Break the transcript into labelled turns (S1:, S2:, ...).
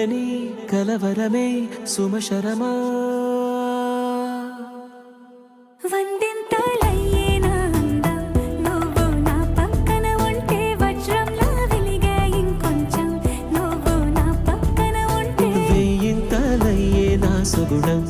S1: గుండెని కలవరమే సుమశరమా
S2: వందింతలయ్యేనా అందం నువ్వు నా పక్కన ఉంటే వజ్రంలా వెలిగే ఇంకొంచెం నువ్వు నా పక్కన ఉంటే
S1: వేయింతలయ్యే నా సుగుణం